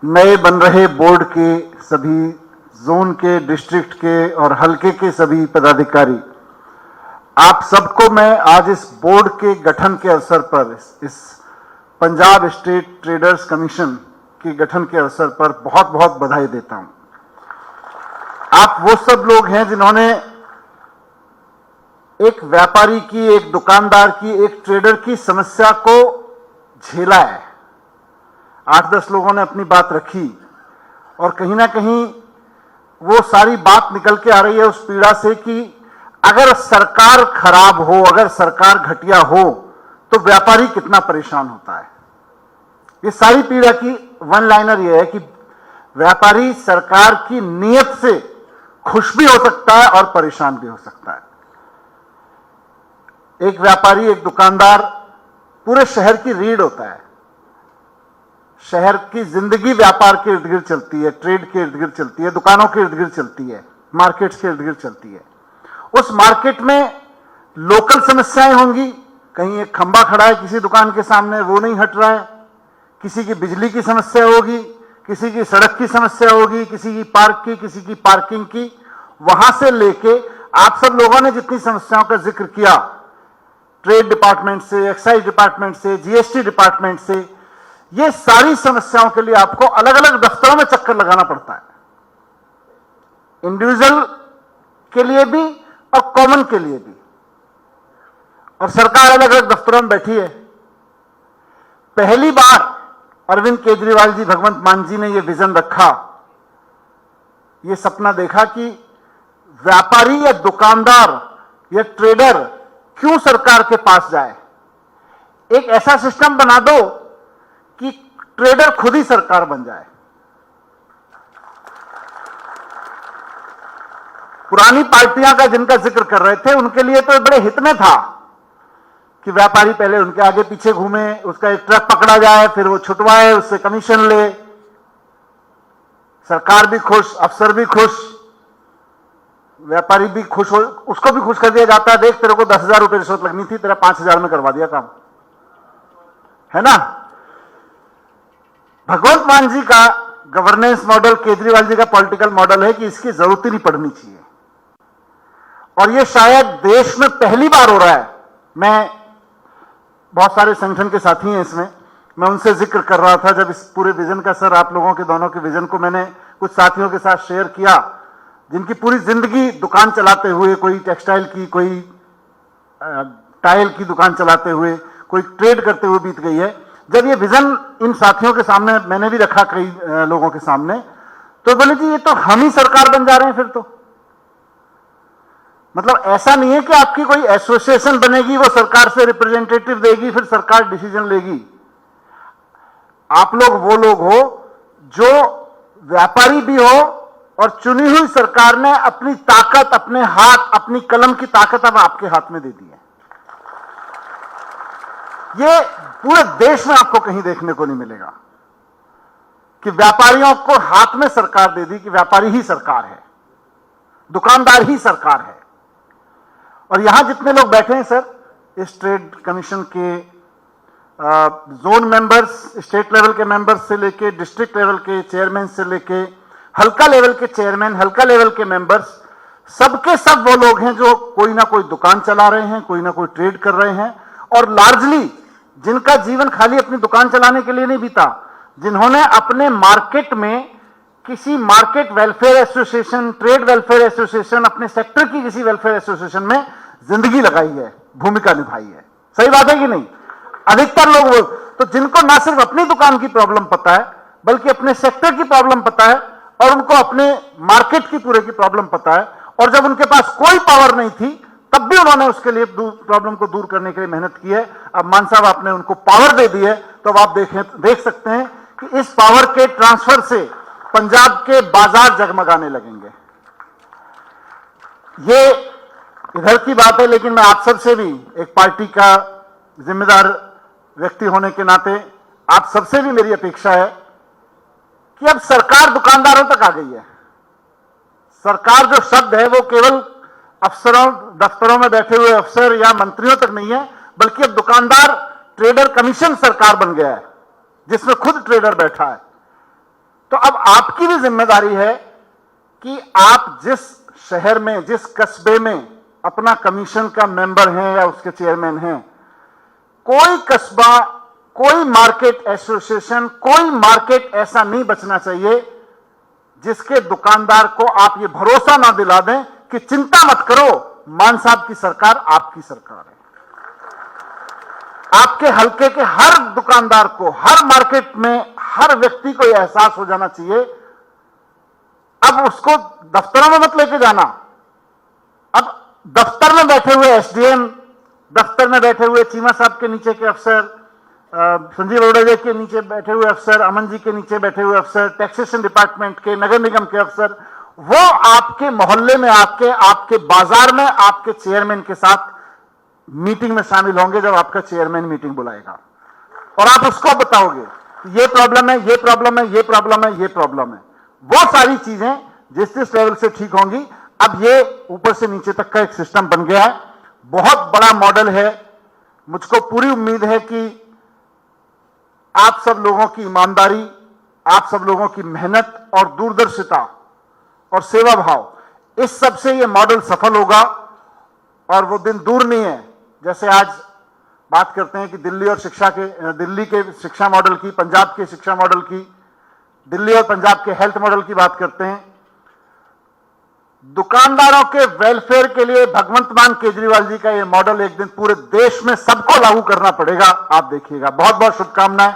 नए बन रहे बोर्ड के सभी जोन के, डिस्ट्रिक्ट के और हलके के सभी पदाधिकारी, आप सबको मैं आज इस बोर्ड के गठन के अवसर पर, इस पंजाब स्टेट ट्रेडर्स कमीशन के गठन के अवसर पर बहुत बहुत बधाई देता हूं। आप वो सब लोग हैं जिन्होंने एक व्यापारी की, एक दुकानदार की, एक ट्रेडर की समस्या को झेला है। 8-10 लोगों ने अपनी बात रखी और कहीं ना कहीं वो सारी बात निकल के आ रही है उस पीड़ा से कि अगर सरकार खराब हो, अगर सरकार घटिया हो तो व्यापारी कितना परेशान होता है। ये सारी पीड़ा की वन लाइनर ये है कि व्यापारी सरकार की नीयत से खुश भी हो सकता है और परेशान भी हो सकता है। एक व्यापारी, एक दुकानदार पूरे शहर की रीढ़ होता है। शहर की जिंदगी व्यापार के इर्द गिर्द चलती है, ट्रेड के इर्द गिर्द चलती है, दुकानों के इर्द गिर्द चलती है, मार्केट्स के इर्द गिर्द चलती है। उस मार्केट में लोकल समस्याएं होंगी। कहीं एक खंबा खड़ा है किसी दुकान के सामने, वो नहीं हट रहा है। किसी की बिजली की समस्या होगी, किसी की सड़क की समस्या होगी, किसी की पार्क की, किसी की पार्किंग की। वहां से लेके आप सब लोगों ने जितनी समस्याओं का जिक्र किया, ट्रेड डिपार्टमेंट से, एक्साइज डिपार्टमेंट से, जीएसटी डिपार्टमेंट से, ये सारी समस्याओं के लिए आपको अलग अलग दफ्तरों में चक्कर लगाना पड़ता है, इंडिविजुअल के लिए भी और कॉमन के लिए भी। और सरकार अलग अलग दफ्तरों में बैठी है। पहली बार अरविंद केजरीवाल जी, भगवंत मान जी ने यह विजन रखा, यह सपना देखा कि व्यापारी या दुकानदार या ट्रेडर क्यों सरकार के पास जाए। एक ऐसा सिस्टम बना दो कि ट्रेडर खुद ही सरकार बन जाए। पुरानी पार्टियां का जिनका जिक्र कर रहे थे उनके लिए तो बड़े हित में था कि व्यापारी पहले उनके आगे पीछे घूमे, उसका एक ट्रक पकड़ा जाए, फिर वो छुटवाए, उससे कमीशन ले, सरकार भी खुश, अफसर भी खुश, व्यापारी भी खुश हो, उसको भी खुश कर दिया जाता है। देख, तेरे को 10,000 रुपए रिश्वत लगनी थी, तेरा 5,000 में करवा दिया काम, है ना। भगवंत मान जी का गवर्नेंस मॉडल, केजरीवाल जी का पॉलिटिकल मॉडल है कि इसकी जरूरत ही नहीं पड़नी चाहिए। और ये शायद देश में पहली बार हो रहा है। मैं, बहुत सारे संगठन के साथी हैं इसमें, मैं उनसे जिक्र कर रहा था जब इस पूरे विजन का, सर आप लोगों के दोनों के विजन को मैंने कुछ साथियों के साथ शेयर किया जिनकी पूरी जिंदगी दुकान चलाते हुए, कोई टेक्सटाइल की, कोई टाइल की दुकान चलाते हुए, कोई ट्रेड करते हुए बीत गई है। जब ये विजन इन साथियों के सामने मैंने भी रखा, कई लोगों के सामने, तो बोले जी ये तो हम ही सरकार बन जा रहे हैं फिर तो। मतलब ऐसा नहीं है कि आपकी कोई एसोसिएशन बनेगी, वो सरकार से रिप्रेजेंटेटिव देगी, फिर सरकार डिसीजन लेगी। आप लोग वो लोग हो जो व्यापारी भी हो और चुनी हुई सरकार ने अपनी ताकत, अपने हाथ, अपनी कलम की ताकत अब आपके हाथ में दे दी है। ये पूरे देश में आपको कहीं देखने को नहीं मिलेगा कि व्यापारियों को हाथ में सरकार दे दी कि व्यापारी ही सरकार है, दुकानदार ही सरकार है। और यहां जितने लोग बैठे हैं सर, इस ट्रेड कमीशन के जोन मेंबर्स, स्टेट लेवल के मेंबर्स से लेके डिस्ट्रिक्ट लेवल के चेयरमैन से लेके हल्का लेवल के चेयरमैन, हल्का लेवल के मेंबर्स, सबके सब वो लोग हैं जो कोई ना कोई दुकान चला रहे हैं, कोई ना कोई ट्रेड कर रहे हैं, और लार्जली जिनका जीवन खाली अपनी दुकान चलाने के लिए नहीं बीता, जिन्होंने अपने मार्केट में किसी market welfare association, trade welfare association, अपने सेक्टर की किसी वेलफेयर एसोसिएशन में जिंदगी लगाई है, भूमिका निभाई है। सही बात है कि नहीं? अधिकतर लोग तो जिनको ना सिर्फ अपनी दुकान की प्रॉब्लम पता है बल्कि अपने सेक्टर की प्रॉब्लम पता है और उनको अपने मार्केट की पूरे की प्रॉब्लम पता है, और जब उनके पास कोई पावर नहीं थी तब भी उन्होंने उसके लिए प्रॉब्लम को दूर करने के लिए मेहनत की है। अब मान साहब आपने उनको पावर दे दी है, तो अब आप देख सकते हैं कि इस पावर के ट्रांसफर से पंजाब के बाजार जगमगाने लगेंगे। ये इधर की बात है, लेकिन मैं आप सबसे भी, एक पार्टी का जिम्मेदार व्यक्ति होने के नाते, आप सबसे भी मेरी अपेक्षा है कि अब सरकार दुकानदारों तक आ गई है। सरकार जो शब्द है वो केवल अफसरों, दफ्तरों में बैठे हुए अफसर या मंत्रियों तक नहीं है, बल्कि अब दुकानदार ट्रेडर कमीशन सरकार बन गया है, जिसमें खुद ट्रेडर बैठा है। तो अब आपकी भी जिम्मेदारी है कि आप जिस शहर में, जिस कस्बे में अपना कमीशन का मेंबर हैं या उसके चेयरमैन हैं, कोई कस्बा, कोई मार्केट एसोसिएशन, कोई मार्केट ऐसा नहीं बचना चाहिए जिसके दुकानदार को आप ये भरोसा ना दिला दें कि चिंता मत करो, मान साहब की सरकार आपकी सरकार है। आपके हल्के के हर दुकानदार को, हर मार्केट में हर व्यक्ति को यह एहसास हो जाना चाहिए। अब उसको दफ्तरों में मत लेके जाना, अब दफ्तर में बैठे हुए एसडीएम, दफ्तर में बैठे हुए चीमा साहब के नीचे के अफसर, संजीव अरोड़ा जी के नीचे बैठे हुए अफसर, अमन जी के नीचे बैठे हुए अफसर, टैक्सेशन डिपार्टमेंट के, नगर निगम के अफसर, वो आपके मोहल्ले में आके, आपके बाजार में आपके चेयरमैन के साथ मीटिंग में शामिल होंगे जब आपका चेयरमैन मीटिंग बुलाएगा, और आप उसको बताओगे ये प्रॉब्लम है, ये प्रॉब्लम है, ये प्रॉब्लम है, ये प्रॉब्लम है। वो सारी चीजें जिस लेवल से ठीक होंगी। अब ये ऊपर से नीचे तक का एक सिस्टम बन गया है, बहुत बड़ा मॉडल है। मुझको पूरी उम्मीद है कि आप सब लोगों की ईमानदारी, आप सब लोगों की मेहनत और दूरदर्शिता और सेवा भाव, इस सब से ये मॉडल सफल होगा। और वो दिन दूर नहीं है, जैसे आज बात करते हैं कि दिल्ली के शिक्षा मॉडल की, पंजाब के शिक्षा मॉडल की, दिल्ली और पंजाब के हेल्थ मॉडल की बात करते हैं। दुकानदारों के वेलफेयर के लिए भगवंत मान केजरीवाल जी का यह मॉडल एक दिन पूरे देश में सबको लागू करना पड़ेगा। आप देखिएगा। बहुत बहुत शुभकामनाएं।